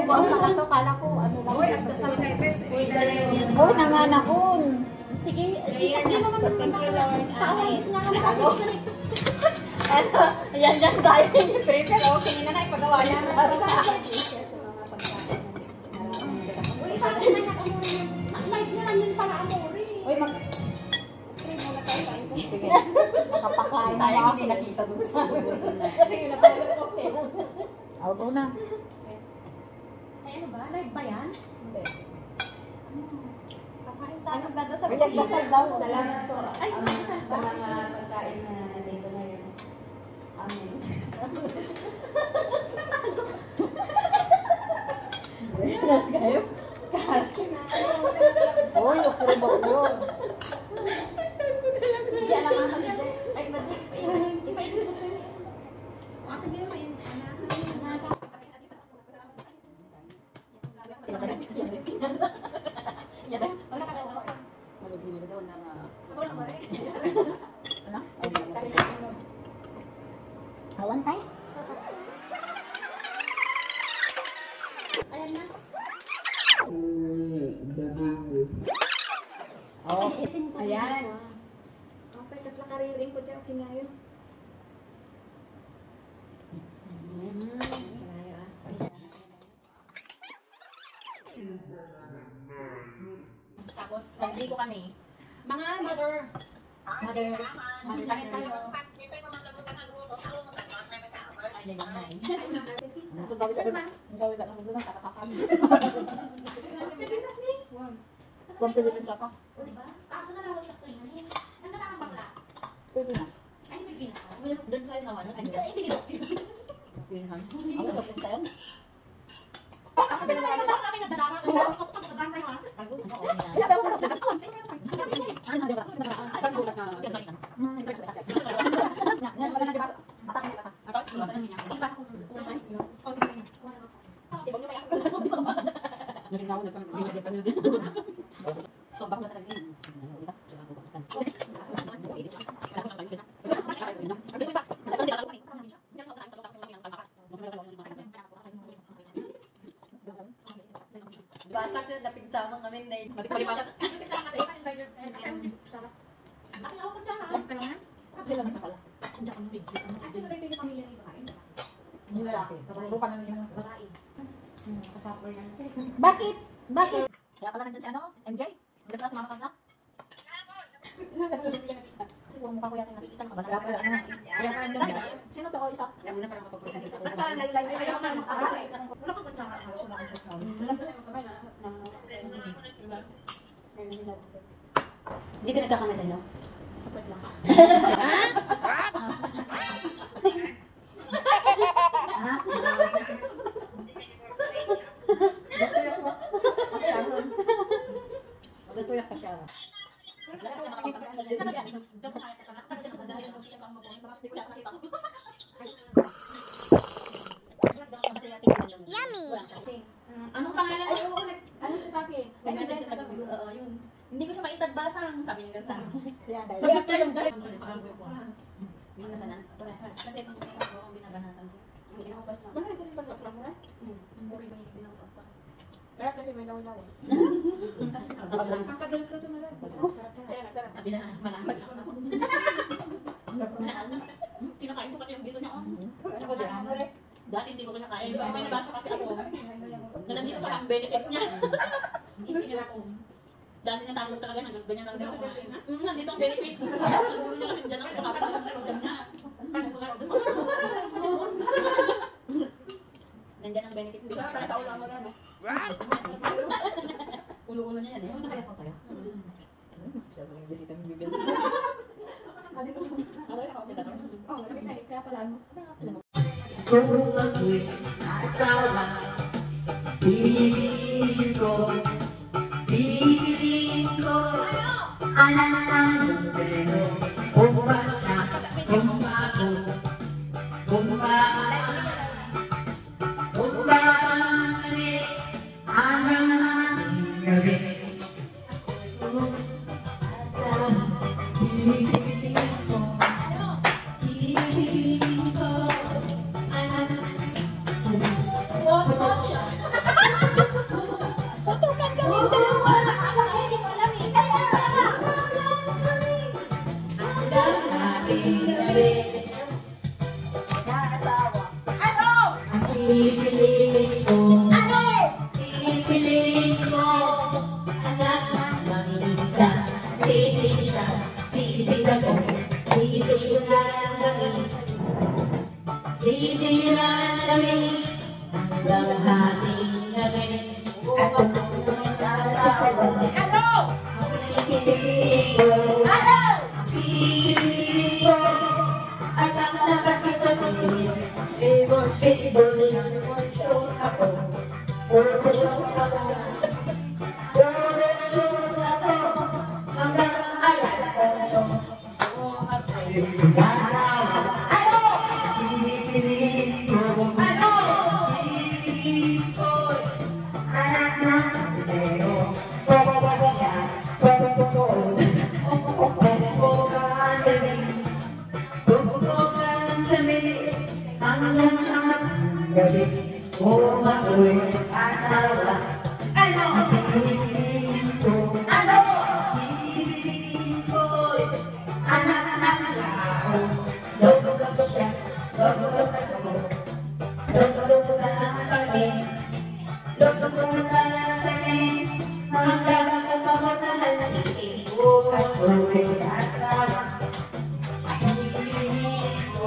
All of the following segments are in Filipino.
basta ka to, kala ko, ano lang. Uy, ang dasal kay Pes. Uy, uy, nanganakon. Sige, sige naman naman. Ayan, dyan tayo. Prepare, o, kanina na ipagawa niya na. Uy, kasi live niya lang yun pala, amore. Uy, sige, nakapakain na ako. Hindi nakita doon sa Out na. Ay, ano ba? Live ba yan? Hindi. Kakain tayo. Magdadasal. Magdadasal daw. Salamat po. Ay, magdadasal sa mga pagkain na dito ngayon. Amen. Buenas kayo. Uy, okay ba ko? Hindi alam ang kasi. Ay, madi. Ipaikot ko yun. Ate, hindi mo yun. Awan tayo? Ayan na. Oh, ayan. Okay, kas nakariring ko dyan. Kinayo. Tapos, nag-i ko kami. Mga mother. Mother tayo tayo. Ay, hindi na. Ang gawin ka ng gulo ng kakakakan. Kung Pilipinas ako. Kaso na lang sa story na. Ano na ang bakla? Pilipinas. Ay, Pilipinas. Doon sa'yo naman. Ay, Pilipinas. Ako sa Pilipinas sa'yo? ako din naman kami nagdadara. Basak yun, napigsamang kami na yun. Matipalimang Sila na masala. Kasi maganda yung pamilya ni Bahay. Yung lalaki. Bukan na yung Babae. Kasapor yan. Bakit? Bakit? Kaya pala nandun si ano? MJ? Hindi pala sumama ka na? Kasi kung mukha ko yata nakikita mo Kaya pala ano? Kaya pala nandun siya. Sino to? O isa? Kaya muna parang matutulog dito. Layo-layo. Ayaw ka na makakasa. wala ka kutsara. Wala ka kutsara. Hindi ka nagkakamay sa inyo? Kapag lang. Magtutuyak mo. Pasyaron. Magtutuyak pasyaron. Yummy! Anong pangalan niyo? Ano siya sa akin? Yun. Hindi ko siya maitadbasang. Sabi niya ganun sa akin. Kaya dahil. Hindi ka sana. Kasi kung may ako ang binabanatan ko. Bakit ito rin ba sa mura? Okay ba yung binusap pa? Kaya kasi may law-law. Ang pagalas ko tumala. Kaya nagtara. Sabi na, malamag ako na. Kinakain ko kasi yung dito niya. Ako din. Dati hindi ko kinakain. Pero may nabasa kasi ako. Na nandito pala ang benefits niya. Dati niya tawag talaga, ganyan lang din ako. Nandito ang benefits. Nandito niya kasi dyan ako. Kasapit ko sa dyan niya. Nandyan ang benefits. Hindi ba? Para sa ulam mo na. Ulo-ulo niya yan eh. Ano kaya po tayo? Siya ba yung bisita ng bibig? Oh, kaya pala ano? Kung ako'y asawa, pipiliin ko alam pero kung ba siya, kung ba ako, kung ba kami, hanggang ating gabi. ating gabi. At tumutunod sa sabi. Ano? Pipiling ko, pipiling ko, at ang nakasitabi, emosyon ako, hanggang alas 8. Ano? Pipiling ko, ano? Pipiling ko, anak ng pero, siya, oh, ako'y asawa. Ano? Ano? Anak ng laos. Dos-dos siya. Dos-dos ako. Dos-dos sa kami. Dos-dos sa kami. Hanggang kapamatahan ng oh, ako'y asawa.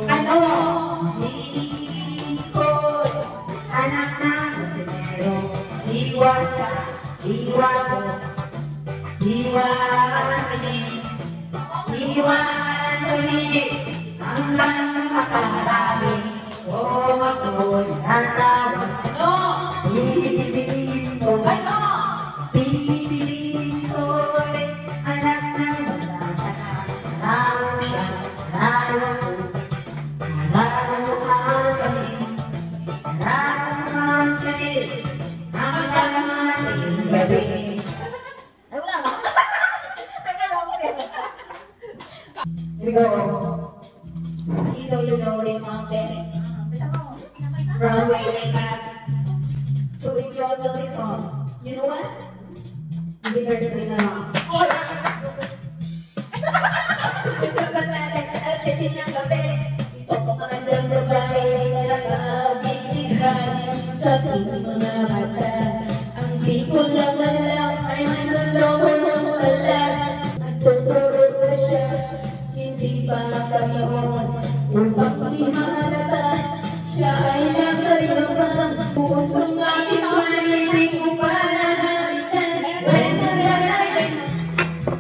Ano? Anak ng kusinero, diwa siya, diwa ko, diwa kami, hanggang makaharami, o ako'y asawa. Ano? Pipiliin ko, ano? Pipiliin ko'y anak ng malasa, lalo siya, lalo ko, lalo kami. Ay, wala lang. Teka lang. You know this song, baby. From way, way back. So if you all know this song, you know what? You better sing along. Gusto ba natin at siya ng gabi? Itotok ang ganda babae na nakabigay sa mga mata. Ang di ko lang alam ay manuloko ng wala. At tuturo ko siya, hindi pa nakanoon. Upang di mahalata, siya ay nakalimutan. Pusong aking hindi ko pa nahalitan. When the light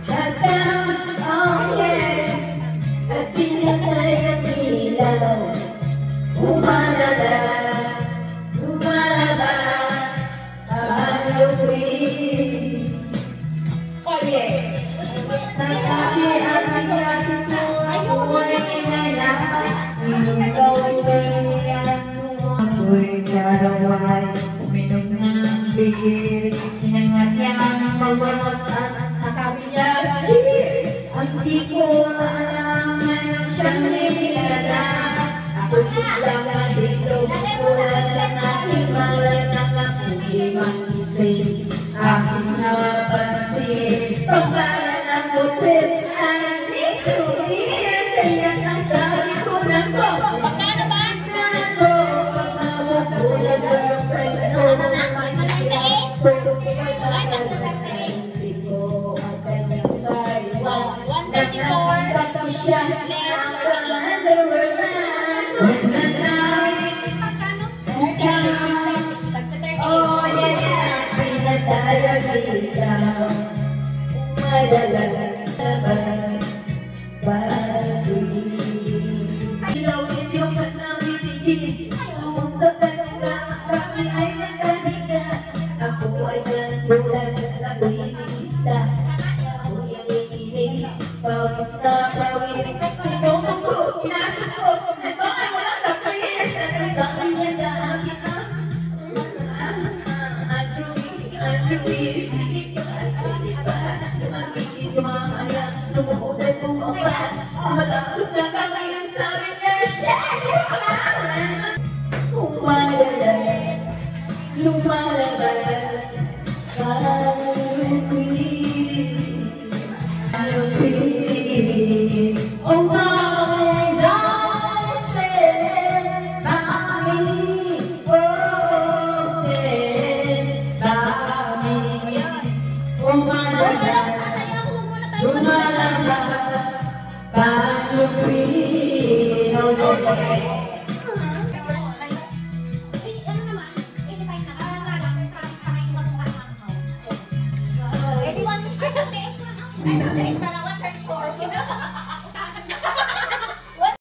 has come on, yeah. At pinatay ang ilaw. Umalabas, Halloween. Oh yeah! Sabi ang nangyari ko, ako ay inalaman. Ikaw ay ganyan mo. Ako'y karaway, uminom ng bigil. Inangat-yang mawawag at sabi niya, cheers! Ang di ko alam na siyang nilala. Ako'y lang dito, wala lang aking malay na kapulimang isip. Aking napansin, pagkalan ng butit, ay dito, kaya ang sabi ko na ko. Magkano ba? Sana ko, pagmamot ko na girlfriend ko. Pwede ko ay pagkalan sa isip ko, ang kanyang bayan. 134. Tapos siya, ang underwear na. Oh yeah, pinatayag ikaw, madalas labas, pag-ibig. Ilaw ito sa nabisigi, sa saganda, kami ay nagkahiga. Ako ay nandulan, ako'y inisita, ako'y ang inig, pawis na pawis. Sinumuko, kinasakot, nagpakay mo lang lapis, sabi niya sa akin, matapos na kami ang sabi niya, lumalabas, lumalabas, oh my God, say, mami, oh, say, mami, lumalabas, lumalabas, paano pino, Ay, bakit?